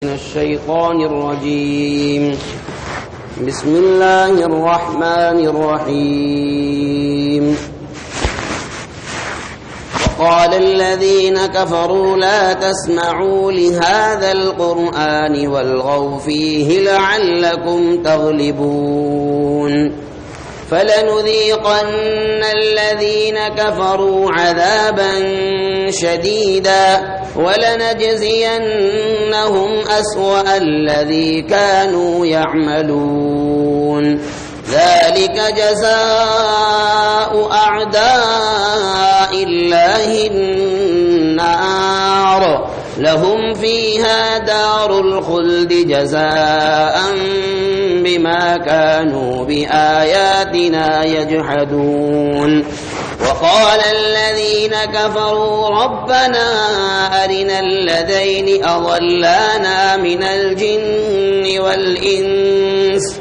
من الشيطان الرجيم. بسم الله الرحمن الرحيم. وقال الذين كفروا لا تسمعوا لهذا القرآن والغوا فيه لعلكم تغلبون. فلنذيقن الذين كفروا عذابا شديدا ولنجزينهم أسوأ الذي كانوا يعملون. ذلك جزاء أعداء الله النار لهم فيها دار الخلد جزاء بما كانوا بآياتنا يجحدون. وقال الذين كفروا ربنا أرنا الذين أضلانا من الجن والإنس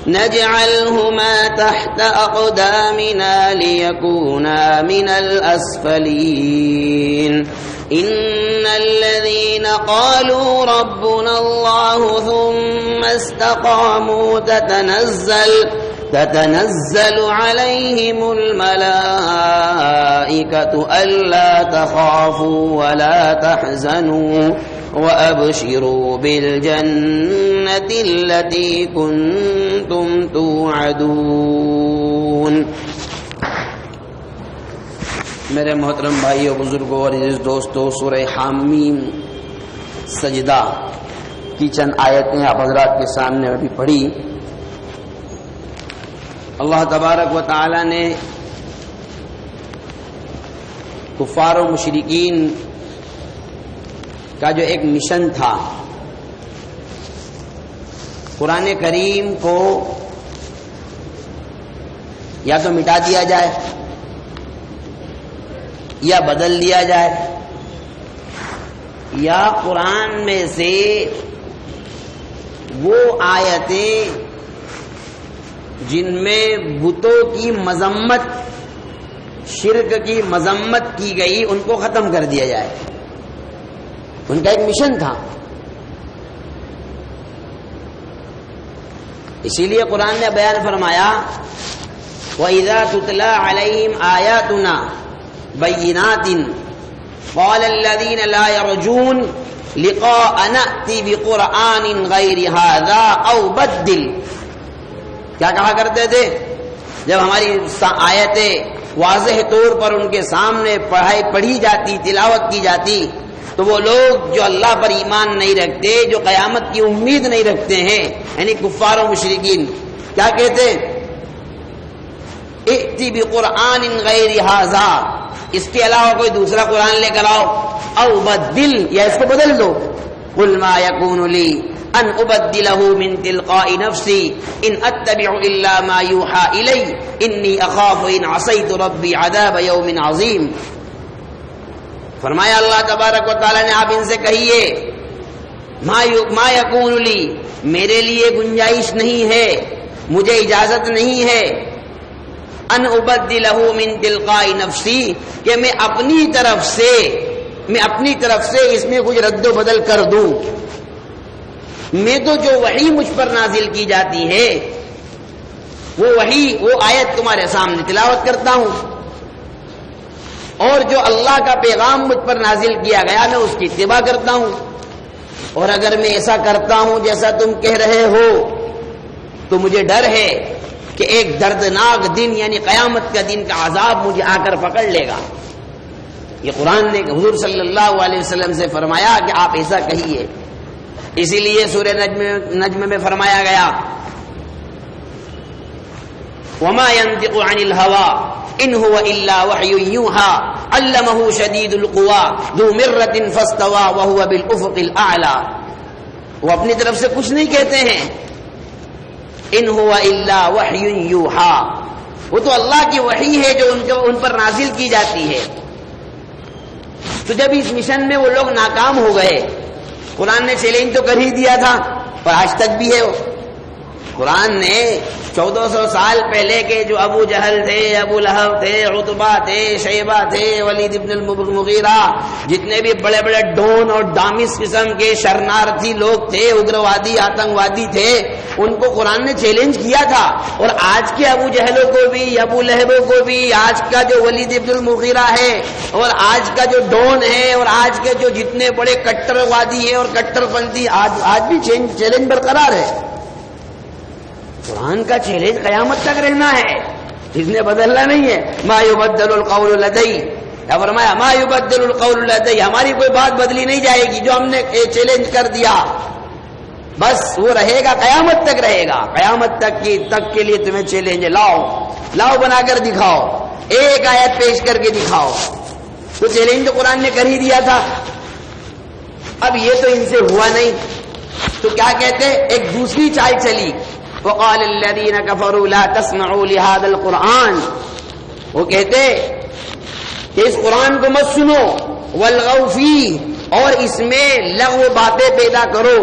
نجعلهما تحت أقدامنا ليكونا من الأسفلين. إن الذين قالوا ربنا الله ثم استقاموا تتنزل عليهم الملائكة ألا تخافوا ولا تحزنوا وأبشروا بالجنة التي كنتم توعدون. میرے محترم بھائیو، بزرگوں اور عزیز دوستو، سورہ حامیم سجدہ کی چند آیتیں آپ حضرات کے سامنے ابھی پڑھی. اللہ تبارک و تعالی نے کفار و مشرکین کا جو ایک مشن تھا، قرآن کریم کو یا تو مٹا دیا جائے یا بدل دیا جائے، یا قرآن میں سے وہ آیتیں جن میں بتوں کی مذمت، شرک کی مذمت کی گئی، ان کو ختم کر دیا جائے. ان کا ایک مشن تھا. اسی لیے قرآن نے بیان فرمایا وَإِذَا تُتْلَى عَلَيْهِمْ آيَاتُنَا بَيِّنَاتٍ قَالَ الَّذِينَ لَا يَرْجُونَ لِقَاءَ نَأْتِ بِقُرْآنٍ غَيْرِ هَذَا أَوْ بَدِّلْ. کیا کہا کرتے تھے جب ہماری آیتیں واضح طور پر ان کے سامنے پڑھی جاتی، تلاوت کی جاتی، تو وہ لوگ جو اللہ پر ایمان نہیں رکھتے، جو قیامت کی امید نہیں رکھتے ہیں، یعنی کفار و مشرکین، کیا کہتے؟ ائتی بقرآن غیر ھذا، اس کے علاوہ کوئی دوسرا قرآن لے کر آؤ، او بدل، یا اس کو بدل دو. قل ما یکون لی ان ابدلہ من تلقاء نفسی ان اتبع الا ما یوحى الی انی اخاف ان عصیت ربی عذاب یوم عظیم. فرمایا اللہ تبارک و تعالی نے، آپ ان سے کہیے ما یکون لی، میرے لیے گنجائش نہیں ہے، مجھے اجازت نہیں ہے، ان ابدلہ من تلقاء نفسی، کہ میں اپنی طرف سے اس میں کچھ رد و بدل کر دوں. میں تو جو وحی مجھ پر نازل کی جاتی ہے، وہ وحی، وہ آیت تمہارے سامنے تلاوت کرتا ہوں، اور جو اللہ کا پیغام مجھ پر نازل کیا گیا میں اس کی اتباع کرتا ہوں. اور اگر میں ایسا کرتا ہوں جیسا تم کہہ رہے ہو، تو مجھے ڈر ہے کہ ایک دردناک دن، یعنی قیامت کا دن کا عذاب مجھے آ کر پکڑ لے گا. یہ قرآن نے حضور صلی اللہ علیہ وسلم سے فرمایا کہ آپ ایسا کہیے. اسی لیے سورہ نجم میں فرمایا گیا وما ينطق عن الهوى ان هو الا وحي يوحى علمه شديد القوى ذو مرة فاستوى وهو بالافق الاعلى. وہ اپنی طرف سے کچھ نہیں کہتے ہیں، ان هو الا وحي يوحى، وہ تو اللہ کی وحی ہے جو ان پر نازل کی جاتی ہے. تو جب اس مشن میں وہ لوگ ناکام ہو گئے، قرآن نے چیلنج تو کر ہی دیا تھا، پر آج تک بھی ہے وہ. قرآن نے 1400 سال پہلے کے جو ابو جہل تھے، ابو لہب تھے، عتبہ تھے، شیبہ تھے، ولید ابن المغیرہ، جتنے بھی بڑے بڑے ڈون اور ڈامس قسم کے شرنارتھی لوگ تھے، اگروادی آتنکوادی تھے، ان کو قرآن نے چیلنج کیا تھا. اور آج کے ابو جہلوں کو بھی، ابو لہبوں کو بھی، آج کا جو ولید ابن المغیرہ ہے اور آج کا جو ڈون ہے اور آج کے جو جتنے بڑے کٹروادی ہیں اور کٹر پنتھی، آج بھی چیلنج برقرار ہے. قرآن کا چیلنج قیامت تک رہنا ہے، اس نے بدلنا نہیں ہے. ما یبدل القول لدی، کیا فرمایا؟ ما یبدل القول لدی، ہماری کوئی بات بدلی نہیں جائے گی. جو ہم نے چیلنج کر دیا بس وہ رہے گا، قیامت تک رہے گا. قیامت تک کے لیے تمہیں چیلنج ہے. لاؤ بنا کر دکھاؤ، ایک آیت پیش کر کے دکھاؤ. تو چیلنج تو قرآن نے کر ہی دیا تھا. اب یہ تو ان سے ہوا نہیں، تو کیا کہتے؟ ایک دوسری چال چلی. وقال الذين كفروا لا تسمعوا لهذا القرآن، وہ کہتے کہ اس قرآن کو مت سنو. والغوا فيه، اور اس میں لغو باتیں پیدا کرو.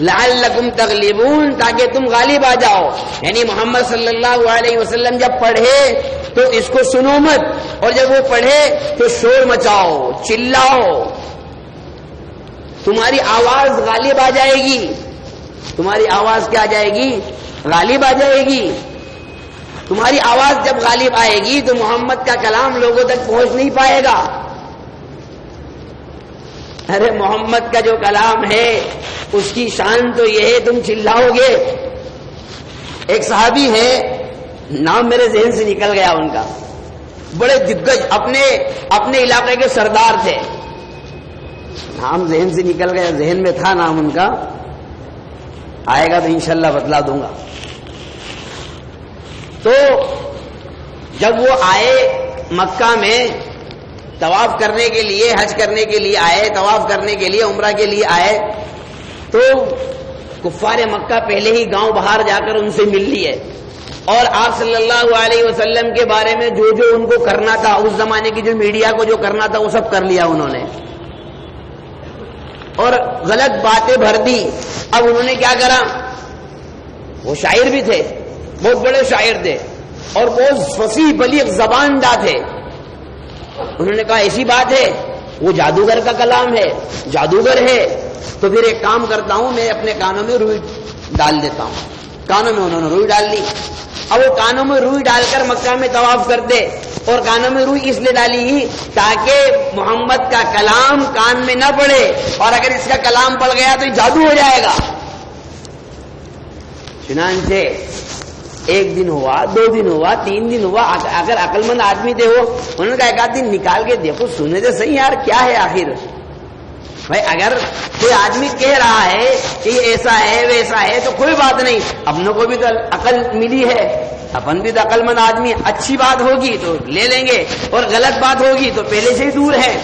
لعلکم تغلبون، تاکہ تم غالب آ جاؤ. یعنی محمد صلی اللہ علیہ وسلم جب پڑھے تو اس کو سنو مت، اور جب وہ پڑھے تو شور مچاؤ، چلاؤ. تمہاری آواز غالب آ جائے گی. تمہاری آواز کیا آ جائے گی؟ غالب آ جائے گی. تمہاری آواز جب غالب آئے گی تو محمد کا کلام لوگوں تک پہنچ نہیں پائے گا. ارے محمد کا جو کلام ہے اس کی شان تو یہ ہے تم چلاؤ گے. ایک صحابی ہے، نام میرے ذہن سے نکل گیا ان کا، بڑے دگج اپنے علاقے کے سردار تھے. نام ذہن سے نکل گیا، ذہن میں تھا نام ان کا، آئے گا تو انشاءاللہ بتلا دوں گا. تو جب وہ آئے مکہ میں طواف کرنے کے لیے، حج کرنے کے لیے آئے، طواف کرنے کے لیے، عمرہ کے لیے آئے، تو کفار مکہ پہلے ہی گاؤں باہر جا کر ان سے مل لیے، اور آپ صلی اللہ علیہ وسلم کے بارے میں جو ان کو کرنا تھا، اس زمانے کی جو میڈیا کو جو کرنا تھا وہ سب کر لیا انہوں نے، اور غلط باتیں بھر دی. اب انہوں نے کیا کرا؟ وہ شاعر بھی تھے، بہت بڑے شاعر تھے اور بہت فصیح بلیغ زبان دار تھے. انہوں نے کہا ایسی بات ہے، وہ جادوگر کا کلام ہے، جادوگر ہے، تو پھر ایک کام کرتا ہوں، میں اپنے کانوں میں روئی ڈال دیتا ہوں. کانوں میں انہوں نے روئی ڈال لی. اب وہ کانوں میں روئی ڈال کر مکہ میں طواف کرتے، اور کانوں میں روئی اس لیے ڈالی تاکہ محمد کا کلام کان میں نہ پڑے، اور اگر اس کا کلام پڑ گیا تو جادو ہو جائے گا. چنانچہ ایک دن ہوا، 2 دن ہوا، 3 دن ہوا. اگر عقل مند آدمی تھے وہ، انہوں نے کہا ایک آدھ دن نکال کے دیکھو، سننے سے صحیح یار کیا ہے آخر. بھائی اگر کوئی آدمی کہہ رہا ہے کہ یہ ایسا ہے ویسا ہے تو کوئی بات نہیں، اپنوں کو بھی تو عقل ملی ہے، اپن بھی تو عقل مند آدمی. اچھی بات ہوگی تو لے لیں گے، اور غلط بات ہوگی تو پہلے سے ہی دور ہے.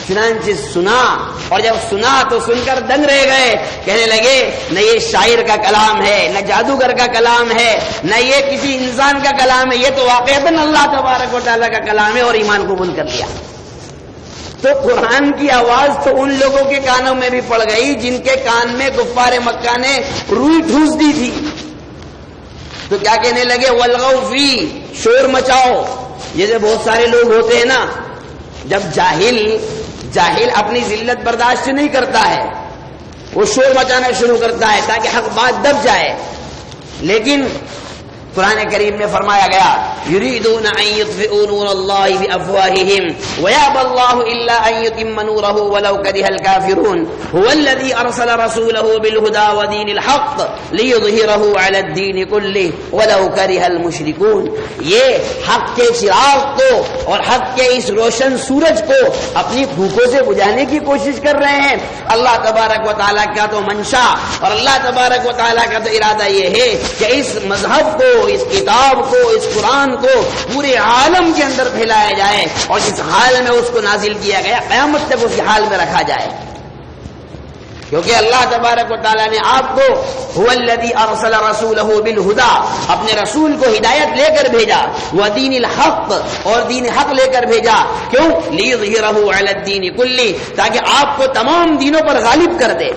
چنانچہ سنا، اور جب سنا تو سن کر دنگ رہ گئے. کہنے لگے نہ یہ شاعر کا کلام ہے، نہ جادوگر کا کلام ہے، نہ یہ کسی انسان کا کلام ہے، یہ تو واقعتاً اللہ تبارک و تعالیٰ کا کلام ہے. اور ایمان قبول کر لیا. تو قرآن کی آواز تو ان لوگوں کے کانوں میں بھی پڑ گئی جن کے کان میں کفار مکہ نے روئی ٹھوس دی تھی. تو کیا کہنے لگے؟ والغوا فی، شور مچاؤ. جیسے بہت سارے لوگ ہوتے ہیں نا، جب جاہل اپنی ذلت برداشت نہیں کرتا ہے، وہ شور مچانا شروع کرتا ہے تاکہ حق بات دب جائے. لیکن قرآن کریم میں فرمایا گیا یریدون ان یطفئوا نور اللہ بافواہہم ویأبی اللہ الا ان یتم نورہ ولو کرہ الکافرون هو الذی ارسل رسولہ بالہدی ودین الحق لیظہرہ علی الدین کلہ ولو کرہ المشرکون. یہ حق کے چراغ کو اور حق کے اس روشن سورج کو اپنی بھوکوں سے بجھانے کی کوشش کر رہے ہیں. اللہ تبارک و تعالیٰ کا تو منشا اور اللہ تبارک و تعالیٰ کا تو ارادہ یہ ہے کہ اس مذہب کو، اس کتاب کو، اس قرآن کو پورے عالم کے اندر پھیلایا جائے، اور جس حال میں اس کو نازل کیا گیا قیامت تک اس حال میں رکھا جائے. کیونکہ اللہ تبارک و تعالیٰ نے آپ کو هو الذی ارسل رسولہ بالہدی، اپنے رسول کو ہدایت لے کر بھیجا، ودین الحق، اور دین حق لے کر بھیجا. کیوں؟ لیظہرہ علی الدین کلہ، تاکہ آپ کو تمام دینوں پر غالب کر دے.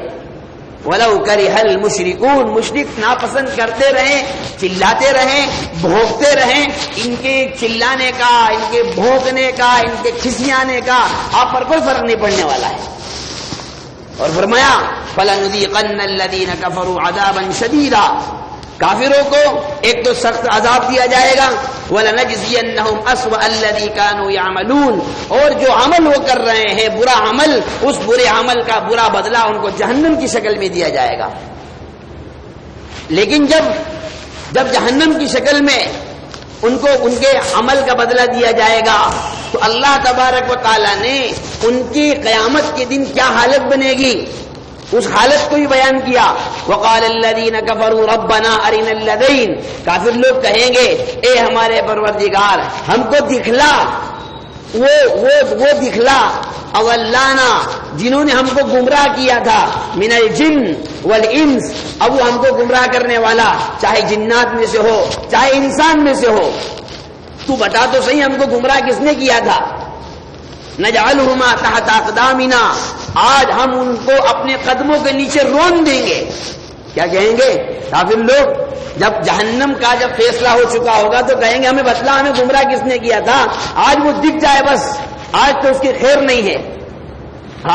وَلَوْ كَرِهَ الْمُشْرِكُونَ، مشرک ناپسند کرتے رہیں، چلاتے رہیں، بھونکتے رہیں، ان کے چلانے کا، ان کے بھونکنے کا، ان کے کھسیانے کا آپ پر کوئی فرق نہیں پڑنے والا ہے۔ اور فرمایا فَلَنُذِيقَنَّ الَّذِينَ كَفَرُوا عَذَابًا شَدِيدًا، کافروں کو ایک تو سخت عذاب دیا جائے گا، وَلَنَجْزِيَنَّهُمْ أَسْوَأَ الَّذِي كَانُوا يَعْمَلُونَ، اور جو عمل وہ کر رہے ہیں برا عمل، اس برے عمل کا برا بدلہ ان کو جہنم کی شکل میں دیا جائے گا۔ لیکن جب جہنم کی شکل میں ان کو ان کے عمل کا بدلہ دیا جائے گا تو اللہ تبارک و تعالیٰ نے ان کی قیامت کے دن کیا حالت بنے گی اس حالت کو ہی بیان کیا۔ وقال الذین کفروا ربنا ارنا الذین، کافر لوگ کہیں گے اے ہمارے پروردگار ہم کو دکھلا وہ دکھلا اولانا جنہوں نے ہم کو گمراہ کیا تھا، من الجن والانس، اب وہ ہم کو گمراہ کرنے والا چاہے جنات میں سے ہو چاہے انسان میں سے ہو، تو بتا تو صحیح ہم کو گمراہ کس نے کیا تھا۔ نجعلہما تحت اقدامنا، آج ہم ان کو اپنے قدموں کے نیچے رون دیں گے۔ کیا کہیں گے کافر لوگ جب جہنم کا جب فیصلہ ہو چکا ہوگا تو کہیں گے ہمیں بتلا ہمیں گمراہ کس نے کیا تھا، آج وہ دکھ جائے بس، آج تو اس کی خیر نہیں ہے،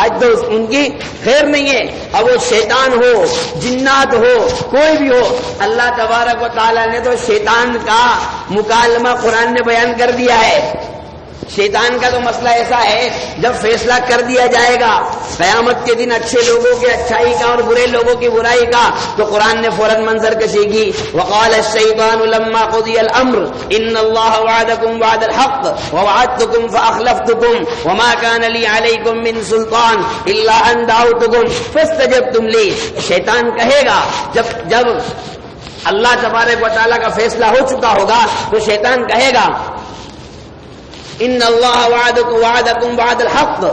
آج تو ان کی خیر نہیں ہے۔ اب وہ شیطان ہو جنات ہو کوئی بھی ہو، اللہ تبارک و تعالیٰ نے تو شیطان کا مکالمہ قرآن نے بیان کر دیا ہے۔ شیطان کا تو مسئلہ ایسا ہے جب فیصلہ کر دیا جائے گا قیامت کے دن اچھے لوگوں کے اچھائی کا اور برے لوگوں کی برائی کا، تو قرآن نے فوراً منظر کشی کی۔ وقال الشیطان لما قضی الامر ان اللہ وعدکم وعد الحق ووعدتکم فاخلفتکم وما کان لی علیکم من سلطان الا ان دعوتکم فاستجبتم لی۔ شیطان کہے گا جب اللہ تبارک و تعالیٰ کا فیصلہ ہو چکا ہوگا تو شیطان کہے گا ان اللہ وعدکم وعد الحق،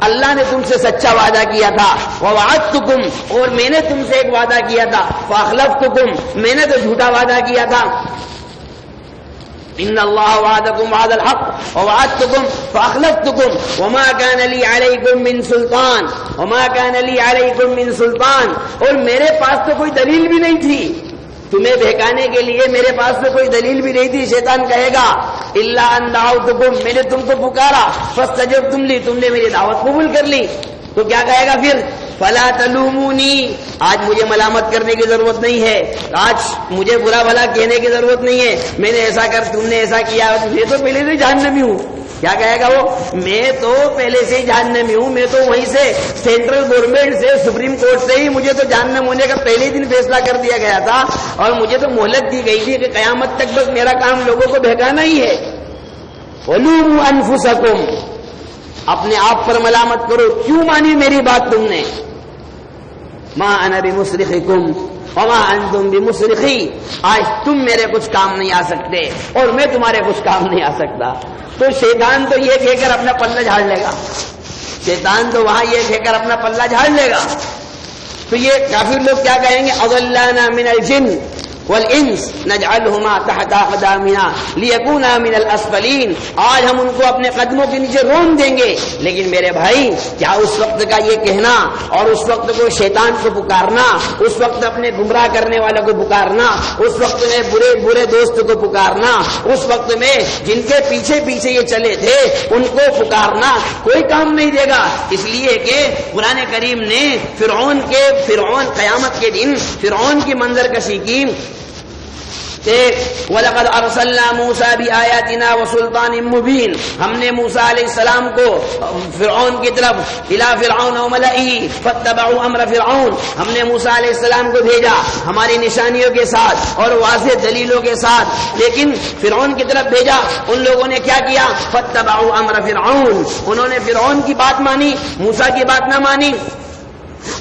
اللہ نے تم سے سچا وعدہ کیا تھا، ووعدتکم، اور میں نے تم سے ایک وعدہ کیا تھا، فاخلفتکم، میں نے تو جھوٹا وعدہ کیا تھا۔ ان اللہ وعدکم وعد الحق ووعدتکم فاخلفتکم وما کان لی علیکم من سلطان، وما کان لی علیکم من سلطان، اور میرے پاس تو کوئی دلیل بھی نہیں تھی تمہیں بہکانے کے لیے، میرے پاس تو کوئی دلیل بھی نہیں تھی۔ شیطان کہے گا الا ان دعوتکم، میں نے تم کو پکارا، فاستجبتم لی، تم نے میری دعوت قبول کر لی۔ تو کیا کہے گا پھر فلا تلومونی، آج مجھے ملامت کرنے کی ضرورت نہیں ہے، آج مجھے برا بھلا کہنے کی ضرورت نہیں ہے، میں نے ایسا کر تم نے ایسا کیا، میں تو پہلے سے جہنمی ہوں۔ کیا کہے گا وہ، میں تو پہلے سے ہی جہنمی ہوں، میں تو وہیں سے سینٹرل گورنمنٹ سے سپریم کورٹ سے ہی مجھے تو جہنم ہونے کا پہلے ہی دن فیصلہ کر دیا گیا تھا، اور مجھے تو مہلت دی گئی تھی کہ قیامت تک بس میرا کام لوگوں کو بہکانا ہی ہے۔ وَلُومُوا أَنفُسَكُمْ، اپنے آپ پر ملامت کرو، کیوں مانی میری بات تم نے۔ مَا أَنَا بِمُصْرِخِكُمْ وَمَا أَنْتُمْ بِمُصْرِخِي، آج تم میرے کچھ کام نہیں آ سکتے اور میں تمہارے کچھ کام نہیں آ سکتا۔ تو شیطان تو یہ کہہ کر اپنا پلہ جھاڑ لے گا، شیطان تو وہاں یہ کہہ کر اپنا پلہ جھاڑ لے گا۔ تو یہ کافر لوگ کیا کہیں گے، اضلانا من الجن والانس نجعلهما تحت اقدامنا ليكونا من الاسفلين، آج ہم ان کو اپنے قدموں کے نیچے رون دیں گے۔ لیکن میرے بھائی کیا اس وقت کا یہ کہنا اور اس وقت کو شیطان کو پکارنا، اس وقت اپنے گمراہ کرنے والوں کو پکارنا، اس وقت میں برے دوست کو پکارنا، اس وقت میں جن کے پیچھے پیچھے یہ چلے تھے ان کو پکارنا کوئی کام نہیں دے گا؟ اس لیے کہ قرآن کریم نے فرعون قیامت کے دن فرعون کی منظر کشی کی کہ وَلَقَدْ أَرْسَلْنَا مُوسَى بِآيَاتِنَا وَسُلْطَانٍ مُبِينٍ، ہم نے موسیٰ علیہ السلام کو فرعون کی طرف إِلَى فِرْعَوْنَ وَمَلَئِهِ فَاتَّبَعُوا أَمْرَ فِرْعَوْنَ، ہم نے موسیٰ علیہ السلام کو بھیجا ہماری نشانیوں کے ساتھ اور واضح دلیلوں کے ساتھ، لیکن فرعون کی طرف بھیجا، ان لوگوں نے کیا کیا، فَاتَّبَعُوا أَمْرَ فِرْعَوْنَ، انہوں نے فرعون کی بات مانی، موسیٰ کی بات نہ مانی۔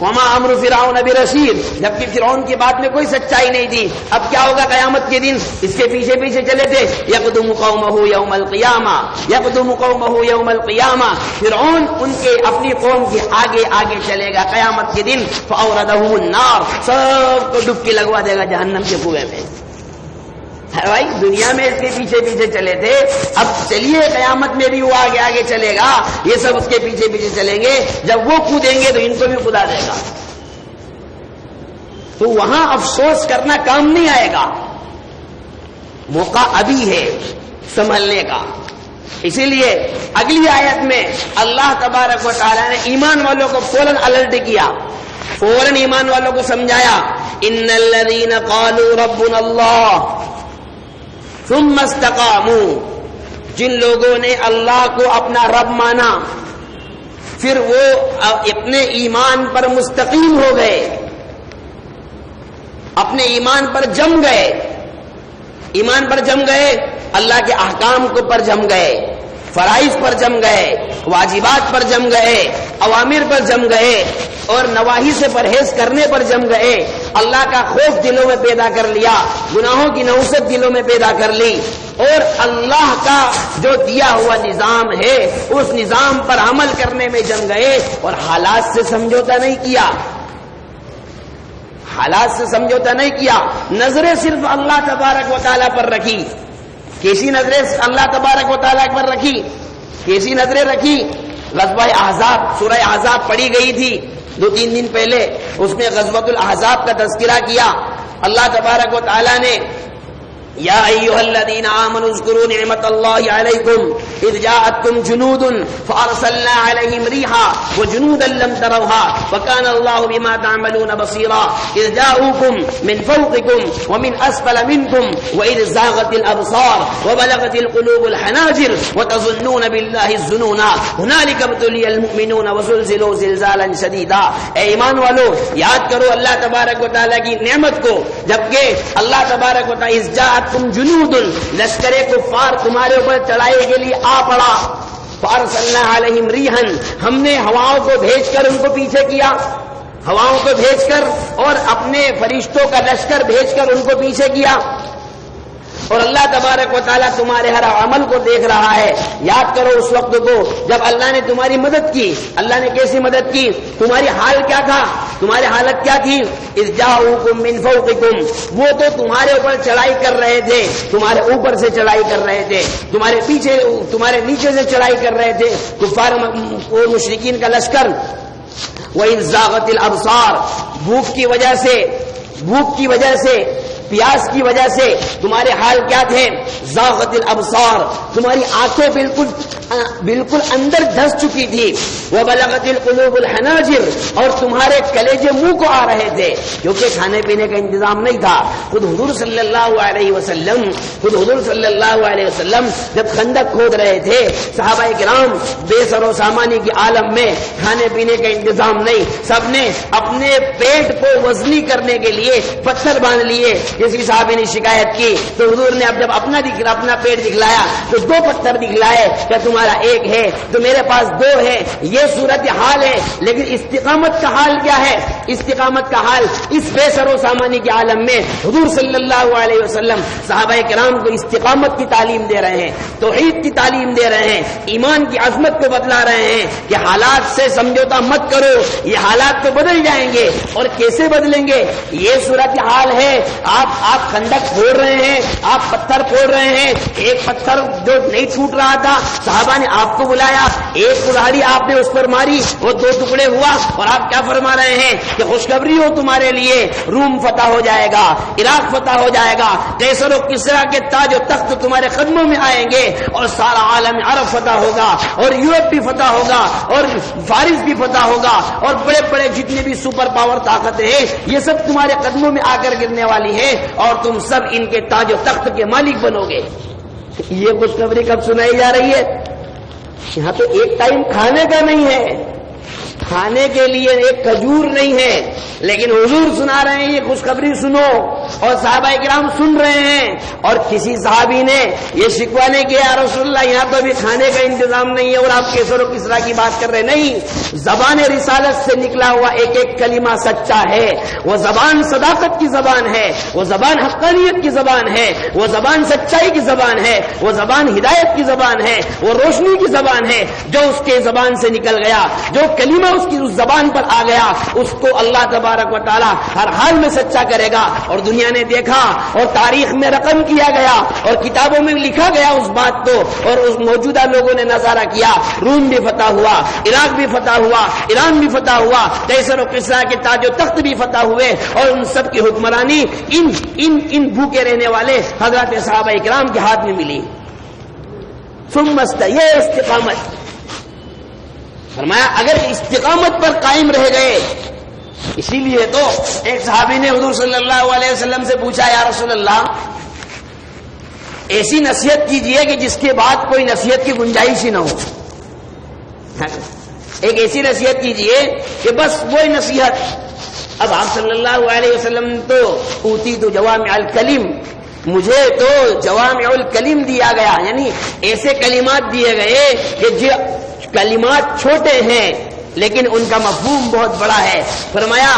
وما امر فرعون برشید، جبکہ فرعون کی بات میں کوئی سچائی نہیں تھی۔ اب کیا ہوگا قیامت کے دن، اس کے پیچھے پیچھے چلے تھے، یقدم قومہ یوم القیامہ، یقدم قومہ یوم القیامہ، فرعون ان کے اپنی قوم کے آگے آگے چلے گا قیامت کے دن، فاوردہم النار، سب کو ڈبکی لگوا دے گا جہنم کے کنویں میں۔ بھائی دنیا میں اس کے پیچھے پیچھے چلے تھے، اب چلیے قیامت میں بھی وہ آگے آگے چلے گا، یہ سب اس کے پیچھے پیچھے چلیں گے، جب وہ کودیں گے تو ان کو بھی کدا دے گا۔ تو وہاں افسوس کرنا کام نہیں آئے گا. موقع ابھی ہے سنبھلنے کا. اسی لیے اگلی آیت میں اللہ تبارک و تعالیٰ نے ایمان والوں کو فوراً الرٹ کیا, فوراً ایمان والوں کو سمجھایا, ان الذین قالوا ربنا اللہ ثم استقاموا, جن لوگوں نے اللہ کو اپنا رب مانا پھر وہ اپنے ایمان پر مستقیم ہو گئے, اپنے ایمان پر جم گئے, ایمان پر جم گئے, اللہ کے احکام کو پر جم گئے, فرائض پر جم گئے, واجبات پر جم گئے, اوامر پر جم گئے اور نواہی سے پرہیز کرنے پر جم گئے, اللہ کا خوف دلوں میں پیدا کر لیا, گناہوں کی نوست دلوں میں پیدا کر لی, اور اللہ کا جو دیا ہوا نظام ہے اس نظام پر عمل کرنے میں جم گئے, اور حالات سے سمجھوتا نہیں کیا, حالات سے سمجھوتا نہیں کیا, نظریں صرف اللہ تبارک و تعالیٰ پر رکھی. کیسی نظریں اللہ تبارک و تعالیٰ پر رکھی, کیسی نظریں رکھی؟ غزوہ احزاب, سورہ احزاب پڑھی گئی تھی 2-3 دن پہلے, اس میں غزوۃ الاحزاب کا تذکرہ کیا. اللہ تبارک و تعالیٰ نے یا ایھا الذین آمنوا اذکروا نعمت اللہ علیکم اذ جاءتکم جنود فارسلنا علیہم ریحا وجنودا لم تروها وکان اللہ بما تعملون بصیرا اذ جاءوکم من فوقکم ومن اسفل منکم واذ زاغت الابصار وبلغت القلوب الحناجر وتظنون باللہ الظنونا هنالک ابتلی المؤمنون وزلزلوا زلزالا شدیدا. اے ایمان والو, یاد کرو اللہ تبارک و تعالیٰ کی نعمت کو, جبکہ اللہ تبارک و تعالیٰ اذ جاءت تم جنود, لشکر کفار تمہارے اوپر چڑھائی کے لیے آ پڑا. فارسلنا علیہم ریحا, ہم نے ہواؤں کو بھیج کر ان کو پیچھے کیا, ہواؤں کو بھیج کر اور اپنے فرشتوں کا لشکر بھیج کر ان کو پیچھے کیا. اور اللہ تبارک و تعالیٰ تمہارے ہر عمل کو دیکھ رہا ہے. یاد کرو اس وقت کو جب اللہ نے تمہاری مدد کی. اللہ نے کیسی مدد کی؟ تمہاری حال کیا تھا, تمہاری حالت کیا تھی؟ اذ جاءوکم من فوقکم, وہ تو تمہارے اوپر چڑھائی کر رہے تھے, تمہارے اوپر سے چڑھائی کر رہے تھے, تمہارے پیچھے تمہارے نیچے سے چڑھائی کر رہے تھے کفار اور مشرکین کا لشکر. وَإِذْ زَاغَتِ الْأَبْصَارُ, بھوک کی وجہ سے پیاس کی وجہ سے تمہارے حال کیا تھے؟ زاغت الابصار, تمہاری آنکھیں بالکل اندر دھس چکی تھی. وبلغت القلوب الحناجر, اور تمہارے کلیجے منہ کو آ رہے تھے کیونکہ کھانے پینے کا انتظام نہیں تھا. خود حضور صلی اللہ علیہ وسلم جب خندق کھود رہے تھے, صحابہ کرام بے سر و سامانی کی عالم میں, کھانے پینے کا انتظام نہیں, سب نے اپنے پیٹ کو وزنی کرنے کے لیے پتھر باندھ لیے. کسی صحابی نے شکایت کی تو حضور نے اب جب اپنا پیٹ دکھلایا تو 2 پتھر دکھلائے, کہ تمہارا 1 ہے تو میرے پاس 2 ہے. یہ صورت حال ہے, لیکن استقامت کا حال کیا ہے؟ استقامت کا حال اس بے سر و سامانی کے عالم میں حضور صلی اللہ علیہ وسلم صحابہ کرام کو استقامت کی تعلیم دے رہے ہیں, توحید کی تعلیم دے رہے ہیں, ایمان کی عظمت کو بتلا رہے ہیں کہ حالات سے سمجھوتا مت کرو, یہ حالات تو بدل جائیں گے. اور کیسے بدلیں گے؟ یہ صورت حال ہے. آپ خندق پھوڑ رہے ہیں, آپ پتھر پھوڑ رہے ہیں, ایک پتھر جو نہیں ٹوٹ رہا تھا صحابہ نے آپ کو بلایا, ایک کلاڑی آپ نے اس پر ماری, وہ 2 ٹکڑے ہوا, اور آپ کیا فرما رہے ہیں کہ خوشخبری ہو تمہارے لیے, روم فتح ہو جائے گا, عراق فتح ہو جائے گا, قیصر و کسریٰ کے تاج و تخت تمہارے قدموں میں آئیں گے, اور سارا عالم عرب فتح ہوگا, اور یورپ بھی فتح ہوگا, اور فارس بھی فتح ہوگا, اور بڑے بڑے جتنے بھی سپر پاور طاقتیں ہیں یہ سب تمہارے قدموں میں آ کر گرنے والی ہے, اور تم سب ان کے تاج و تخت کے مالک بنو گے. یہ خوشخبری کب سنائی جا رہی ہے؟ یہاں تو ایک ٹائم کھانے کا نہیں ہے, کھانے کے لیے ایک کھجور نہیں ہے, لیکن حضور سنا رہے ہیں یہ خوشخبری سنو, اور صحابہ کرام سن رہے ہیں. اور کسی صحابی نے یہ شکوہ نہیں کیا یا رسول اللہ یہاں تو ابھی کھانے کا انتظام نہیں ہے اور آپ کیسر و کسریٰ کی بات کر رہے. نہیں, زبان رسالت سے نکلا ہوا ایک ایک کلمہ سچا ہے. وہ زبان صداقت کی زبان ہے, وہ زبان حقانیت کی زبان ہے, وہ زبان سچائی کی زبان ہے, وہ زبان ہدایت کی زبان ہے, وہ روشنی کی زبان ہے. جو اس کے زبان سے نکل گیا, جو کلمہ اس کی اس زبان پر آ گیا, اس کو اللہ تبارک و تعالی ہر حال میں سچا کرے گا, اور دنیا نے دیکھا اور تاریخ میں رقم کیا گیا اور کتابوں میں لکھا گیا اس بات کو، اور اس موجودہ لوگوں نے نظارہ کیا، روم بھی فتح ہوا، عراق بھی فتح ہوا، ایران بھی فتح ہوا، قیصر و کسریٰ کے تاج و تخت بھی فتح ہوئے، اور ان سب کی حکمرانی ان بھوکے رہنے والے حضرات صحابہ اکرام کے ہاتھ میں ملی۔ ثم یہ استقامت، فرمایا اگر استقامت پر قائم رہ گئے، اسی لیے تو ایک صحابی نے حضور صلی اللہ علیہ وسلم سے پوچھا، یا رسول اللہ ایسی نصیحت کیجئے کہ جس کے بعد کوئی نصیحت کی گنجائش ہی نہ ہو، ایک ایسی نصیحت کیجئے کہ بس وہی نصیحت۔ اب آپ صلی اللہ علیہ وسلم تو اوتی تو جوامع الکلم، مجھے تو جوامع الکلم دیا گیا، یعنی ایسے کلمات دیے گئے کہ جو کلمات چھوٹے ہیں لیکن ان کا مفہوم بہت بڑا ہے۔ فرمایا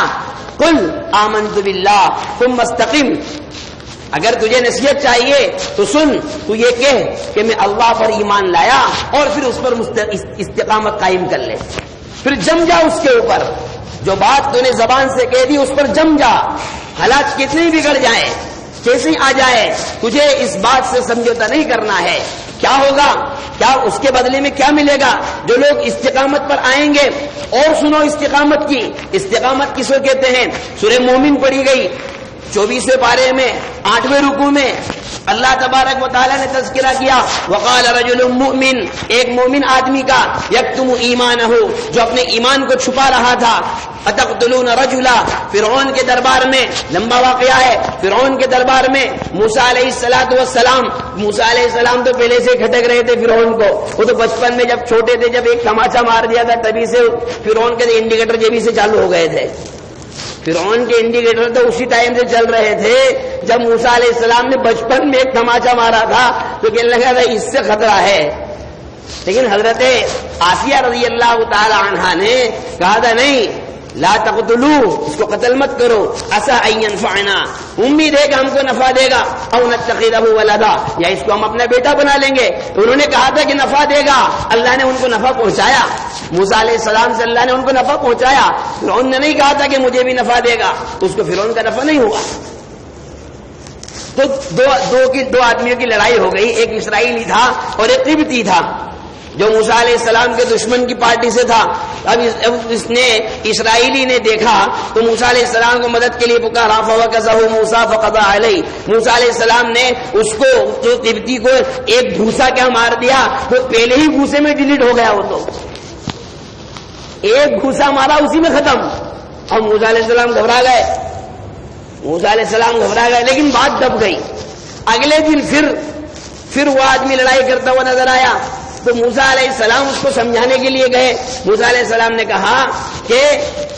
قل آمنت باللہ ثم استقم، اگر تجھے نصیحت چاہیے تو سن، تو یہ کہہ کہ میں اللہ پر ایمان لایا، اور پھر اس پر استقامت قائم کر لے، پھر جم جا اس کے اوپر، جو بات تو نے زبان سے کہہ دی اس پر جم جا، حالات کتنے بگڑ جائیں، کیسے آ جائے، تجھے اس بات سے سمجھوتا نہیں کرنا ہے۔ کیا ہوگا، کیا اس کے بدلے میں کیا ملے گا؟ جو لوگ استقامت پر آئیں گے، اور سنو استقامت کی، استقامت کس کو کہتے ہیں؟ سورہ مومن پڑھی گئی 24ویں پارے میں 8ویں رکوع میں اللہ تبارک و تعالیٰ نے تذکرہ کیا، وقال رجل مؤمن، ایک مومن آدمی کا، یکتم ایمانہ، جو اپنے ایمان کو چھپا رہا تھا، اتقتلون رجلا، فرعون کے دربار میں، لمبا واقعہ ہے، فرعون کے دربار میں موسیٰ علیہ السلام، موسیٰ علیہ السلام تو پہلے سے کھٹک رہے تھے فرعون کو، وہ تو بچپن میں جب چھوٹے تھے جب ایک تماچا مار دیا تھا تبھی سے فرعون کے انڈیکیٹر جبھی سے چالو ہو گئے تھے، فرعون کے انڈیکیٹر تو اسی ٹائم سے چل رہے تھے جب موسیٰ علیہ السلام نے بچپن میں ایک تماچا مارا تھا تو کہنے لگا تھا اس سے خطرہ ہے، لیکن حضرت آسیہ رضی اللہ تعالی عنہا نے کہا تھا نہیں، لا تقتلوا، اس کو قتل مت کرو، عسى ان ينفعنا، امید ہے کہ ہم کو نفع دے گا، او نتخذه ولدا، یا اس کو ہم اپنا بیٹا بنا لیں گے۔ تو انہوں نے کہا تھا کہ نفع دے گا، اللہ نے ان کو نفع پہنچایا، موسیٰ علیہ السلام سے اللہ نے ان کو نفع پہنچایا، فرعون نے نہیں کہا تھا کہ مجھے بھی نفع دے گا، اس کو فرعون کا نفع نہیں ہوا۔ تو دو آدمیوں کی لڑائی ہو گئی، ایک اسرائیلی تھا اور ایک قبطی تھا جو موسیٰ علیہ السلام کے دشمن کی پارٹی سے تھا۔ اب اسرائیلی نے دیکھا تو موسیٰ علیہ السلام کو مدد کے لیے پکارا، فوکزہ موسیٰ فقضى علیہ، موسیٰ علیہ السلام نے اس کو جو قبطی کو ایک گھوسا کیا مار دیا، تو پہلے ہی گھوسے میں ڈیلیٹ ہو گیا، وہ تو ایک گھوسا مارا اسی میں ختم۔ اور موسیٰ علیہ السلام گھبرا گئے، موسیٰ علیہ السلام گھبرا گئے، لیکن بات دب گئی۔ اگلے دن پھر وہ آدمی لڑائی کرتا ہوا نظر آیا تو موسیٰ علیہ السلام اس کو سمجھانے کے لیے گئے۔ موسیٰ علیہ السلام نے کہا کہ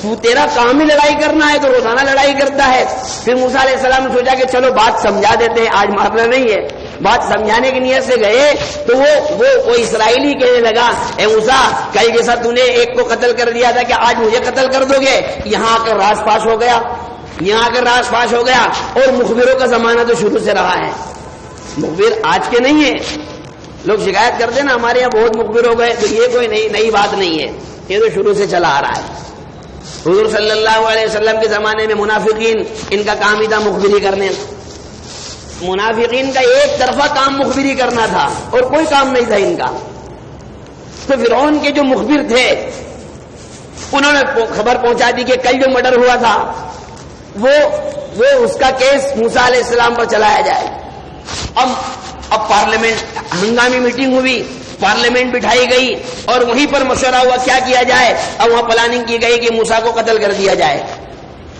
تو تیرا کام ہی لڑائی کرنا ہے تو روزانہ لڑائی کرتا ہے۔ پھر موسیٰ علیہ السلام نے سوچا کہ چلو بات سمجھا دیتے ہیں، آج مارنا نہیں ہے۔ بات سمجھانے کی نیت سے گئے تو وہ اسرائیلی کہنے لگا، اے موسیٰ کل جیسا تو نے ایک کو قتل کر دیا تھا کہ آج مجھے قتل کر دو گے؟ یہاں آ کر راز پاش ہو گیا، یہاں آ کر راز پاش ہو گیا۔ اور مخبروں کا زمانہ تو شروع سے رہا ہے، مخبر آج کے نہیں ہے۔ لوگ شکایت کرتے نا ہمارے یہاں بہت مخبر ہو گئے، تو یہ کوئی نئی بات نہیں ہے، یہ تو شروع سے چلا آ رہا ہے۔ حضور صلی اللہ علیہ وسلم کے زمانے میں منافقین، ان کا کام ہی تھا مخبری کرنے، منافقین کا ایک طرفہ کام مخبری کرنا تھا اور کوئی کام نہیں تھا ان کا۔ تو فرعون کے جو مخبر تھے انہوں نے خبر پہنچا دی کہ کل جو مرڈر ہوا تھا وہ اس کا کیس موسیٰ علیہ السلام پر چلایا جائے۔ اب پارلیمنٹ ہنگامی میٹنگ ہوئی، پارلیمنٹ بٹھائی گئی اور وہیں پر مشورہ ہوا کیا کیا جائے۔ اب وہاں پلاننگ کی گئی کہ موسیٰ کو قتل کر دیا جائے۔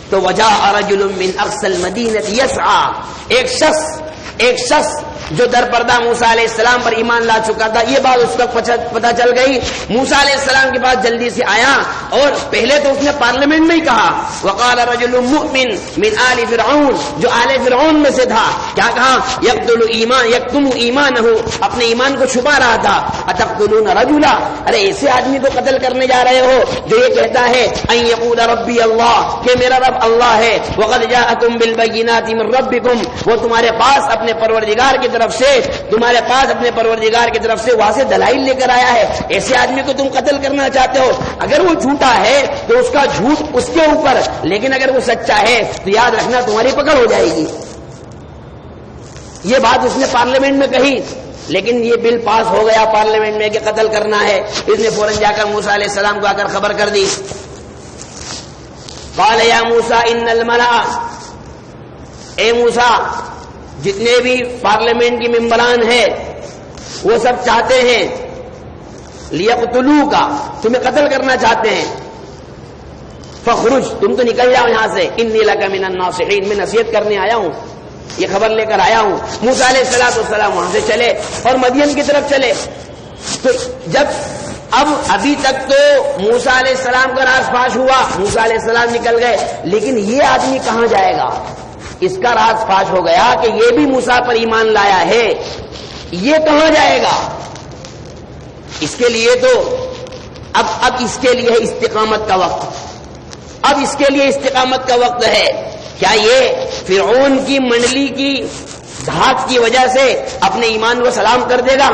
تو وجاء رجل من اقصى المدینہ یسعى، ایک شخص جو در پردہ موسیٰ علیہ السلام پر ایمان لا چکا تھا، یہ بات اس کا پتہ چل گئی، موسیٰ علیہ السلام کے پاس جلدی سے آیا اور پہلے تو اس نے پارلیمنٹ میں ہی کہا، وقال رجل مؤمن من آل فرعون، جو آل فرعون میں سے تھا، کیا کہا؟ یکتم ایمانہ، اپنے ایمان کو چھپا رہا تھا۔ اتقتلون رجلا، ارے ایسے آدمی کو قتل کرنے جا رہے ہو جو یہ کہتا ہے ان یقول ربی اللہ، کہ میرا رب اللہ ہے، وقد جاءکم بالبینات من ربکم، وہ تمہارے پاس اپنے پروردگار کی طرف سے تمہارے پاس اپنے پروردگار کی طرف سے وہاں سے دلائل لے کر آیا ہے. ایسے آدمی کو تم قتل کرنا چاہتے ہو. اگر وہ جھوٹا ہے تو اس کا جھوٹ اس کے اوپر، لیکن اگر وہ سچا ہے تو یاد رکھنا تمہاری پکڑ ہو جائے گی. یہ بات اس نے پارلیمنٹ میں کہی، لیکن یہ بل پاس ہو گیا پارلیمنٹ میں کہ قتل کرنا ہے. اس نے فوراً جا کر موسیٰ علیہ السلام کو آ کر خبر کر دی. قال یا موسیٰ ان الملأ، اے موسیٰ جتنے بھی پارلیمنٹ کی ممبران ہیں وہ سب چاہتے ہیں لیقتلوک، تمہیں قتل کرنا چاہتے ہیں. فخرج، تم تو نکل جاؤ یہاں سے. انی لک من الناصحین، میں نصیحت کرنے آیا ہوں، یہ خبر لے کر آیا ہوں. موسیٰ علیہ السلام وہاں سے چلے اور مدین کی طرف چلے. تو جب ابھی تک تو موسیٰ علیہ السلام کا راز فاش ہوا، موسیٰ علیہ السلام نکل گئے، لیکن یہ آدمی کہاں جائے گا؟ اس کا راز فاش ہو گیا کہ یہ بھی موسیٰ پر ایمان لایا ہے، یہ کہاں جائے گا؟ اس کے لیے تو اب اس کے لیے استقامت کا وقت، اب اس کے لیے استقامت کا وقت ہے. کیا یہ فرعون کی منڈلی کی دھاک کی وجہ سے اپنے ایمان کو سلام کر دے گا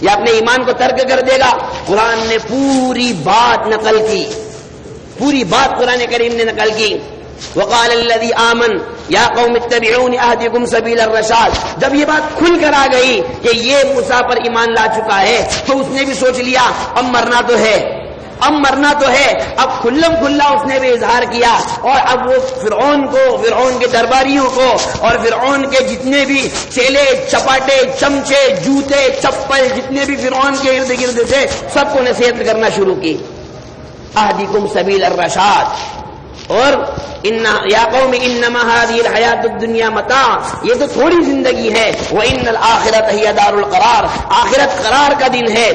یا اپنے ایمان کو ترک کر دے گا؟ قرآن نے پوری بات نقل کی، پوری بات قرآن کریم نے نقل کی. وقال الذي آمن یا قوم اتبعون اهدکم سبیل الرشاد. جب یہ بات کھل کر آ گئی کہ یہ موسیٰ پر ایمان لا چکا ہے تو اس نے بھی سوچ لیا اب مرنا تو ہے، اب مرنا تو ہے. اب کھلم کھلا اس نے بھی اظہار کیا، اور اب وہ فرعون کو، فرعون کے درباریوں کو اور فرعون کے جتنے بھی چیلے چپاٹے چمچے جوتے چپل جتنے بھی فرعون کے ارد گرد تھے سب کو نصیحت کرنا شروع کی. اہدیکم سبیل الرشاد اور یا قوم انما هذه الحیات الدنیا متاع، یہ تو تھوڑی زندگی ہے. وان الاخرۃ ہی دار القرار، آخرت قرار کا دن ہے.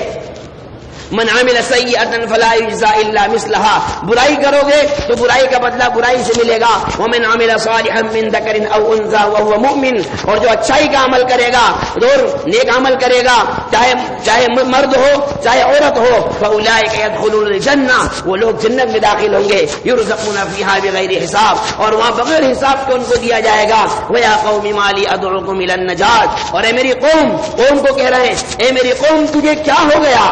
من عمل سیئۃ فلا یجزا الا مثلها، برائی کرو گے تو برائی کا بدلہ برائی سے ملے گا. ومن عمل صالحا من ذکر او انثى وهو مؤمن، اور جو اچھائی کا عمل کرے گا اور نیک عمل کرے گا، چاہے مرد ہو چاہے عورت ہو، فاولئک يدخلون الجنہ، وہ لوگ جنت میں داخل ہوں گے. یرزقون فیہا بغیر حساب، اور وہاں بغیر حساب کے ان کو دیا جائے گا. ویا قوم ما لی ادعوکم الی النجات، اور اے میری قوم کو کہہ رہے ہیں اے میری قوم تجھے کیا ہو گیا؟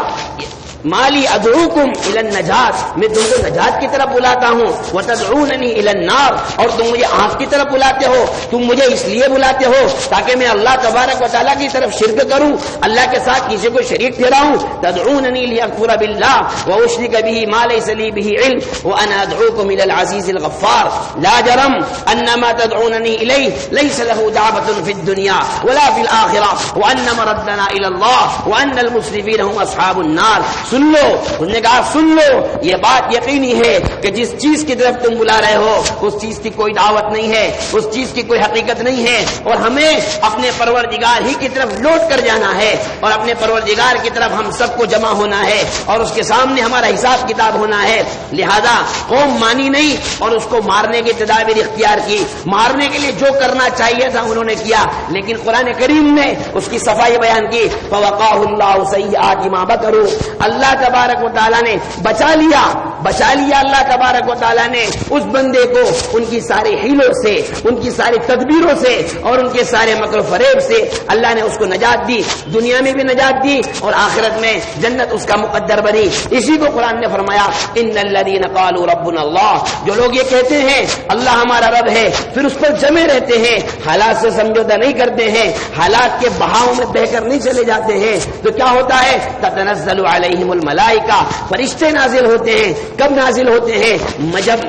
مالی ادعوکم الی النجات، میں تم کو نجات کی طرف بلاتا ہوں. وتدعوننی الی النار، اور تم مجھے آگ کی طرف بلاتے ہو. تم مجھے اس لیے بلاتے ہو تاکہ میں اللہ تبارک و تعالیٰ کی طرف شرک کروں، اللہ کے ساتھ کسی کو شریک ٹھہراؤں. تدعوننی لیکفر باللہ واشرک بہ ما لیس لی بہ علم وانا ادعوکم الی العزیز الغفار. لا جرم ان ما تدعوننی الیہ لیس له دعوۃ فی الدنیا ولا فی الآخرہ وان مردنا الی اللہ وان المسرفین هم اصحاب النار. سن لو، انہوں نے کہا سن لو، یہ بات یقینی ہے کہ جس چیز کی طرف تم بلا رہے ہو اس چیز کی کوئی دعوت نہیں ہے، اس چیز کی کوئی حقیقت نہیں ہے، اور ہمیں اپنے پروردگار ہی کی طرف لوٹ کر جانا ہے، اور اپنے پروردگار کی طرف ہم سب کو جمع ہونا ہے، اور اس کے سامنے ہمارا حساب کتاب ہونا ہے. لہذا قوم مانی نہیں اور اس کو مارنے کی تدابیر اختیار کی. مارنے کے لیے جو کرنا چاہیے تھا انہوں نے کیا، لیکن قرآن کریم نے اس کی صفائی بیان کی. فوقاه الله سیئات ما مکروا، اللہ تبارک و تعالیٰ نے بچا لیا اللہ تبارک و تعالیٰ نے اس بندے کو ان کی ساری حیلوں سے، ان کی ساری تدبیروں سے اور ان کے سارے مکر و فریب سے اللہ نے اس کو نجات دی. دنیا میں بھی نجات دی اور آخرت میں جنت اس کا مقدر بنی. اسی کو قرآن نے فرمایا ان الذین قالوا ربنا اللہ، جو لوگ یہ کہتے ہیں اللہ ہمارا رب ہے پھر اس پر جمے رہتے ہیں، حالات سے سمجھوتا نہیں کرتے ہیں، حالات کے بہاؤ میں بہ کر نہیں چلے جاتے ہیں، تو کیا ہوتا ہے؟ تتنزل علیہم الملائکہ، فرشتے نازل ہوتے ہیں. کب نازل ہوتے ہیں؟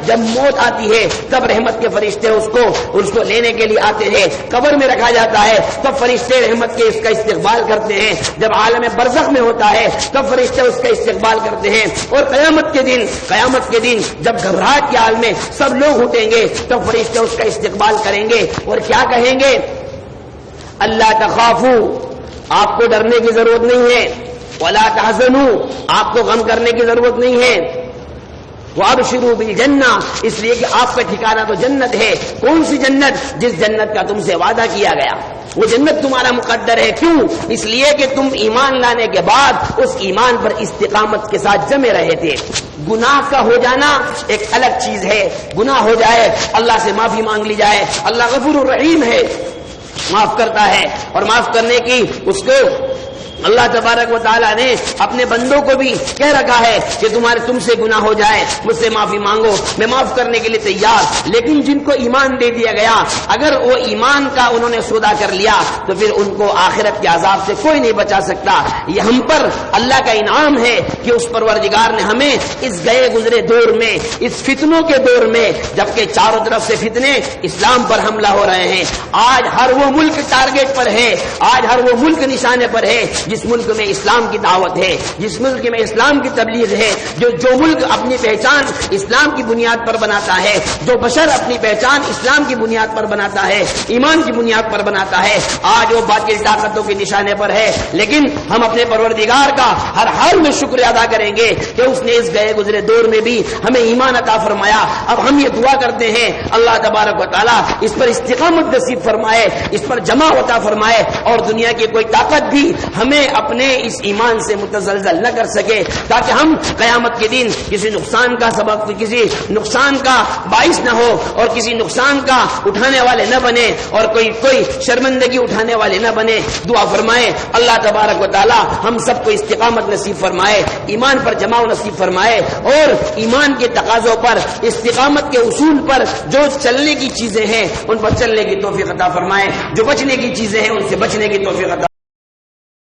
جب موت آتی ہے تب رحمت کے فرشتے اس کو لینے کے لیے آتے ہیں. قبر میں رکھا جاتا ہے تب فرشتے رحمت کے اس کا استقبال کرتے ہیں. جب عالم برزخ میں ہوتا ہے تب فرشتے اس کا استقبال کرتے ہیں. اور قیامت کے دن جب گھبراہٹ کے حال میں سب لوگ اٹھیں گے تب فرشتے اس کا استقبال کریں گے اور کیا کہیں گے؟ اللہ تخافوا، آپ کو ڈرنے کی ضرورت نہیں ہے، ولا تحزنوا، آپ کو غم کرنے کی ضرورت نہیں ہے، وابشروا بالجنہ، اس لیے کہ آپ کا ٹھکانہ تو جنت ہے. کون سی جنت؟ جس جنت کا تم سے وعدہ کیا گیا، وہ جنت تمہارا مقدر ہے. کیوں؟ اس لیے کہ تم ایمان لانے کے بعد اس ایمان پر استقامت کے ساتھ جمے رہے تھے. گناہ کا ہو جانا ایک الگ چیز ہے، گناہ ہو جائے اللہ سے معافی مانگ لی جائے، اللہ غفور الرحیم ہے، معاف کرتا ہے، اور معاف کرنے کی اس کو اللہ تبارک و تعالیٰ نے اپنے بندوں کو بھی کہہ رکھا ہے کہ تم سے گناہ ہو جائے مجھ سے معافی مانگو، میں معاف کرنے کے لیے تیار۔ لیکن جن کو ایمان دے دیا گیا، اگر وہ ایمان کا انہوں نے سودا کر لیا تو پھر ان کو آخرت کے عذاب سے کوئی نہیں بچا سکتا۔ یہ ہم پر اللہ کا انعام ہے کہ اس پروردگار نے ہمیں اس گئے گزرے دور میں، اس فتنوں کے دور میں، جبکہ چاروں طرف سے فتنے اسلام پر حملہ ہو رہے ہیں، آج ہر وہ ملک ٹارگیٹ پر ہے، آج ہر وہ ملک نشانے پر ہے جس ملک میں اسلام کی دعوت ہے، جس ملک میں اسلام کی تبلیغ ہے، جو ملک اپنی پہچان اسلام کی بنیاد پر بناتا ہے، جو بشر اپنی پہچان اسلام کی بنیاد پر بناتا ہے، ایمان کی بنیاد پر بناتا ہے، آج وہ باطل طاقتوں کے نشانے پر ہے۔ لیکن ہم اپنے پروردگار کا ہر حال میں شکر ادا کریں گے کہ اس نے اس گئے گزرے دور میں بھی ہمیں ایمان عطا فرمایا۔ اب ہم یہ دعا کرتے ہیں اللہ تبارک و تعالیٰ اس پر استقامت نصیب فرمائے، اس پر جمع عطا فرمائے، اور دنیا کی کوئی طاقت بھی ہمیں اپنے اس ایمان سے متزلزل نہ کر سکے، تاکہ ہم قیامت کے دن کسی نقصان کا سبب، کسی نقصان کا باعث نہ ہو، اور کسی نقصان کا اٹھانے والے نہ بنے، اور کوئی شرمندگی اٹھانے والے نہ بنے۔ دعا فرمائے اللہ تبارک و تعالی ہم سب کو استقامت نصیب فرمائے، ایمان پر جماع نصیب فرمائے، اور ایمان کے تقاضوں پر، استقامت کے اصول پر جو چلنے کی چیزیں ہیں ان پر چلنے کی توفیق عطا فرمائے، جو بچنے کی چیزیں ہیں ان سے بچنے کی توفیق عطا